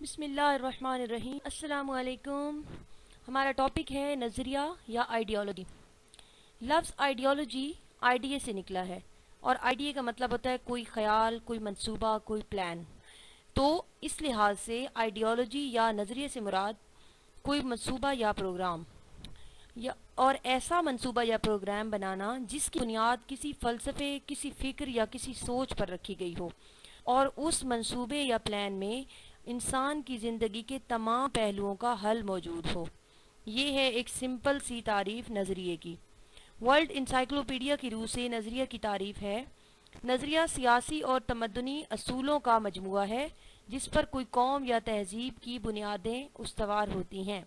بسم اللہ الرحمن الرحیم۔ السلام علیکم۔ ہمارا ٹاپک ہے نظریہ یا آئیڈیالوجی۔ لفظ آئیڈیالوجی آئیڈیا سے نکلا ہے، اور آئیڈیا کا مطلب ہوتا ہے کوئی خیال، کوئی منصوبہ، کوئی پلان۔ تو اس لحاظ سے آئیڈیالوجی یا نظریے سے مراد کوئی منصوبہ یا پروگرام اور ایسا منصوبہ یا پروگرام بنانا جس کی بنیاد کسی فلسفے، کسی فکر یا کسی سوچ پر رکھی گئی ہو، اور اس منصوبے یا پلان میں انسان کی زندگی کے تمام پہلوؤں کا حل موجود ہو۔ یہ ہے ایک سمپل سی تعریف نظریے کی۔ ورلڈ انسائکلوپیڈیا کی روح سے نظریہ کی تعریف ہے: نظریہ سیاسی اور تمدنی اصولوں کا مجموعہ ہے جس پر کوئی قوم یا تہذیب کی بنیادیں استوار ہوتی ہیں۔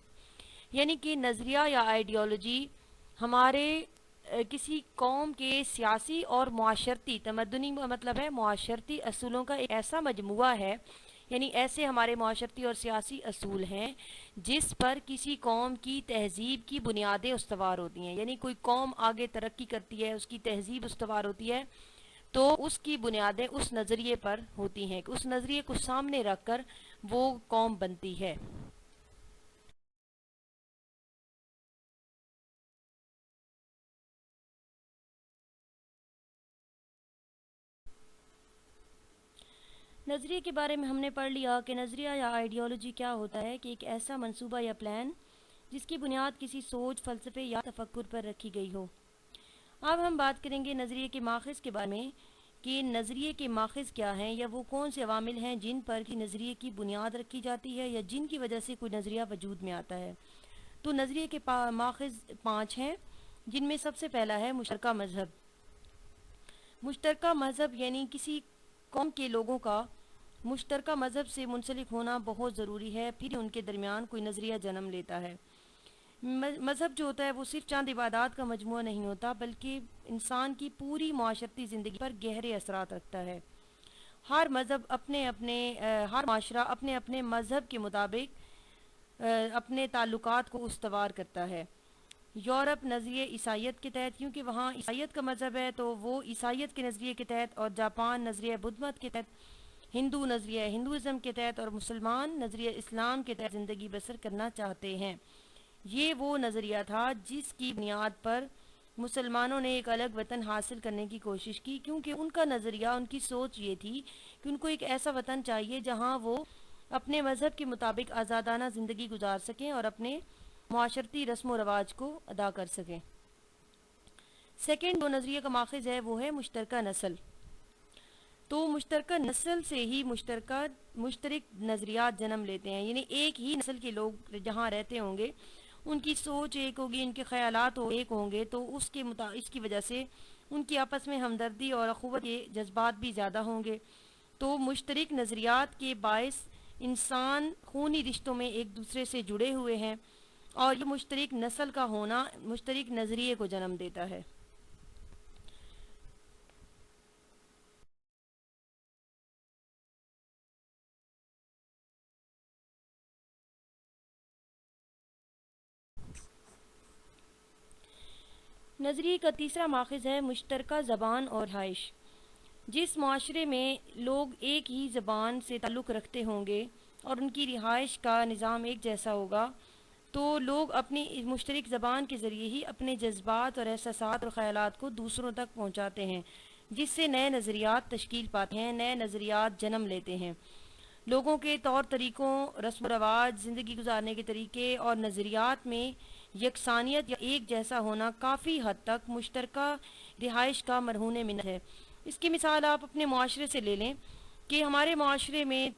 یعنی کہ نظریہ یا آئیڈیالوجی ہمارے کسی قوم کے سیاسی اور معاشرتی، تمدنی مطلب ہے معاشرتی اصولوں کا ایک ایسا مجموعہ ہے، یعنی ایسے ہمارے معاشرتی اور سیاسی اصول ہیں جس پر کسی قوم کی تہذیب کی بنیادیں استوار ہوتی ہیں۔ یعنی کوئی قوم آگے ترقی کرتی ہے، اس کی تہذیب استوار ہوتی ہے، تو اس کی بنیادیں اس نظریے پر ہوتی ہیں، اس نظریے کو سامنے رکھ کر وہ قوم بنتی ہے۔ نظریے کے بارے میں ہم نے پڑھ لیا کہ نظریہ یا آئیڈیالوجی کیا ہوتا ہے، کہ ایک ایسا منصوبہ یا پلان جس کی بنیاد کسی سوچ، فلسفے یا تفکر پر رکھی گئی ہو۔ اب ہم بات کریں گے نظریے کے ماخذ کے بارے میں، کہ نظریے کے ماخذ کیا ہیں، یا وہ کون سے عوامل ہیں جن پر کی نظریے کی بنیاد رکھی جاتی ہے یا جن کی وجہ سے کوئی نظریہ وجود میں آتا ہے۔ تو نظریے کے ماخذ 5 ہیں، جن میں سب سے پہلا ہے مشترکہ مذہب۔ مشترکہ مذہب یعنی کسی قوم کے لوگوں کا مشترکہ مذہب سے منسلک ہونا بہت ضروری ہے، پھر ان کے درمیان کوئی نظریہ جنم لیتا ہے۔ مذہب جو ہوتا ہے وہ صرف چند عبادات کا مجموعہ نہیں ہوتا، بلکہ انسان کی پوری معاشرتی زندگی پر گہرے اثرات رکھتا ہے۔ ہر مذہب ہر معاشرہ اپنے اپنے مذہب کے مطابق اپنے تعلقات کو استوار کرتا ہے۔ یورپ نظریہ عیسائیت کے تحت، کیونکہ وہاں عیسائیت کا مذہب ہے تو وہ عیسائیت کے نظریے کے تحت، اور جاپان نظریہ بدھ مت کے تحت، ہندو نظریہ ہندوازم کے تحت، اور مسلمان نظریہ اسلام کے تحت زندگی بسر کرنا چاہتے ہیں۔ یہ وہ نظریہ تھا جس کی بنیاد پر مسلمانوں نے ایک الگ وطن حاصل کرنے کی کوشش کی، کیونکہ ان کا نظریہ، ان کی سوچ یہ تھی کہ ان کو ایک ایسا وطن چاہیے جہاں وہ اپنے مذہب کے مطابق آزادانہ زندگی گزار سکیں اور اپنے معاشرتی رسم و رواج کو ادا کر سکیں۔ سیکنڈ جو نظریے کا ماخذ ہے وہ ہے مشترکہ نسل۔ تو مشترکہ نسل سے ہی مشترک نظریات جنم لیتے ہیں، یعنی ایک ہی نسل کے لوگ جہاں رہتے ہوں گے، ان کی سوچ ایک ہوگی، ان کے خیالات ایک ہوں گے، تو اس کی وجہ سے ان کی آپس میں ہمدردی اور اخوت کے جذبات بھی زیادہ ہوں گے۔ تو مشترک نظریات کے باعث انسان خونی رشتوں میں ایک دوسرے سے جڑے ہوئے ہیں، اور یہ مشترک نسل کا ہونا مشترک نظریے کو جنم دیتا ہے۔ نظریے کا تیسرا ماخذ ہے مشترکہ زبان اور رہائش۔ جس معاشرے میں لوگ ایک ہی زبان سے تعلق رکھتے ہوں گے اور ان کی رہائش کا نظام ایک جیسا ہوگا، تو لوگ اپنی مشترک زبان کے ذریعے ہی اپنے جذبات اور احساسات اور خیالات کو دوسروں تک پہنچاتے ہیں، جس سے نئے نظریات تشکیل پاتے ہیں، نئے نظریات جنم لیتے ہیں۔ لوگوں کے طور طریقوں، رسم و رواج، زندگی گزارنے کے طریقے اور نظریات میں یکسانیت یا ایک جیسا ہونا کافی حد تک مشترکہ رہائش کا مرہون منت ہے۔ اس کی مثال آپ اپنے معاشرے سے لے لیں، کہ ہمارے معاشرے میں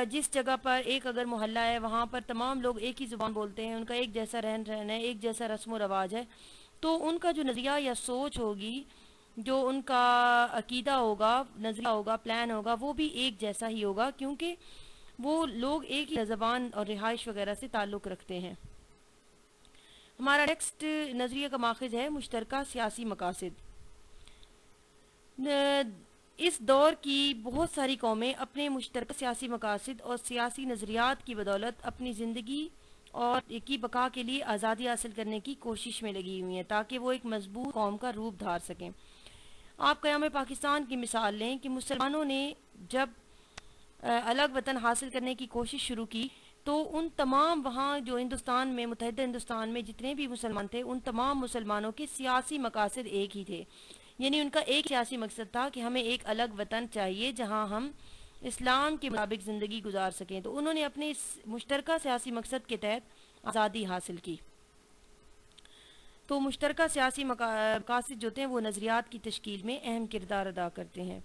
جس جگہ پر ایک اگر محلہ ہے، وہاں پر تمام لوگ ایک ہی زبان بولتے ہیں، ان کا ایک جیسا رہن سہن ہے، ایک جیسا رسم و رواج ہے، تو ان کا جو نظریہ یا سوچ ہوگی، جو ان کا عقیدہ ہوگا، نظریہ ہوگا، پلان ہوگا، وہ بھی ایک جیسا ہی ہوگا، کیونکہ وہ لوگ ایک ہی زبان اور رہائش وغیرہ سے تعلق رکھتے ہیں۔ ہمارا نیکسٹ نظریے کا ماخذ ہے مشترکہ سیاسی مقاصد۔ اس دور کی بہت ساری قومیں اپنے مشترکہ سیاسی مقاصد اور سیاسی نظریات کی بدولت اپنی زندگی اور کی بقا کے لیے آزادی حاصل کرنے کی کوشش میں لگی ہوئی ہیں، تاکہ وہ ایک مضبوط قوم کا روپ دھار سکیں۔ آپ قیام پاکستان کی مثال لیں، کہ مسلمانوں نے جب الگ وطن حاصل کرنے کی کوشش شروع کی تو ان تمام وہاں جو ہندوستان میں متحدہ ہندوستان میں جتنے بھی مسلمان تھے ان تمام مسلمانوں کے سیاسی مقاصد ایک ہی تھے. یعنی ان کا ایک سیاسی مقصد تھا کہ ہمیں ایک الگ وطن چاہیے جہاں ہم اسلام کے مطابق زندگی گزار سکیں. تو انہوں نے اپنے اس مشترکہ سیاسی مقصد کے تحت آزادی حاصل کی. تو مشترکہ سیاسی مقاصد جو ہیں وہ نظریات کی تشکیل میں اہم کردار ادا کرتے ہیں.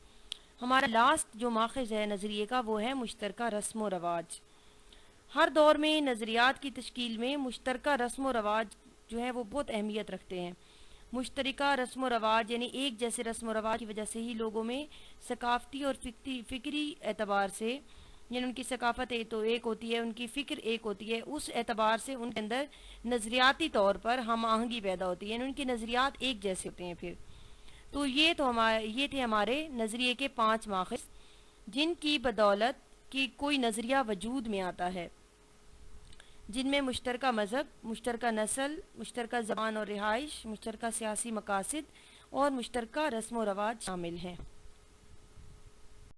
ہمارا لاسٹ جو ماخذ ہے نظریے کا وہ ہے مشترکہ رسم و رواج. ہر دور میں نظریات کی تشکیل میں مشترکہ رسم و رواج جو ہے وہ بہت اہمیت رکھتے ہیں. مشترکہ رسم و رواج یعنی ایک جیسے رسم و رواج کی وجہ سے ہی لوگوں میں ثقافتی اور فکری اعتبار سے یعنی ان کی ثقافت تو ایک ہوتی ہے, ان کی فکر ایک ہوتی ہے, اس اعتبار سے ان کے اندر نظریاتی طور پر ہم آہنگی پیدا ہوتی ہے, یعنی ان کے نظریات ایک جیسے ہوتے ہیں. پھر تو یہ تھے ہمارے نظریے کے 5 ماخذ جن کی بدولت کہ کوئی نظریہ وجود میں آتا ہے, جن میں مشترکہ مذہب, مشترکہ نسل, مشترکہ زبان اور رہائش, مشترکہ سیاسی مقاصد اور مشترکہ رسم و رواج شامل ہیں.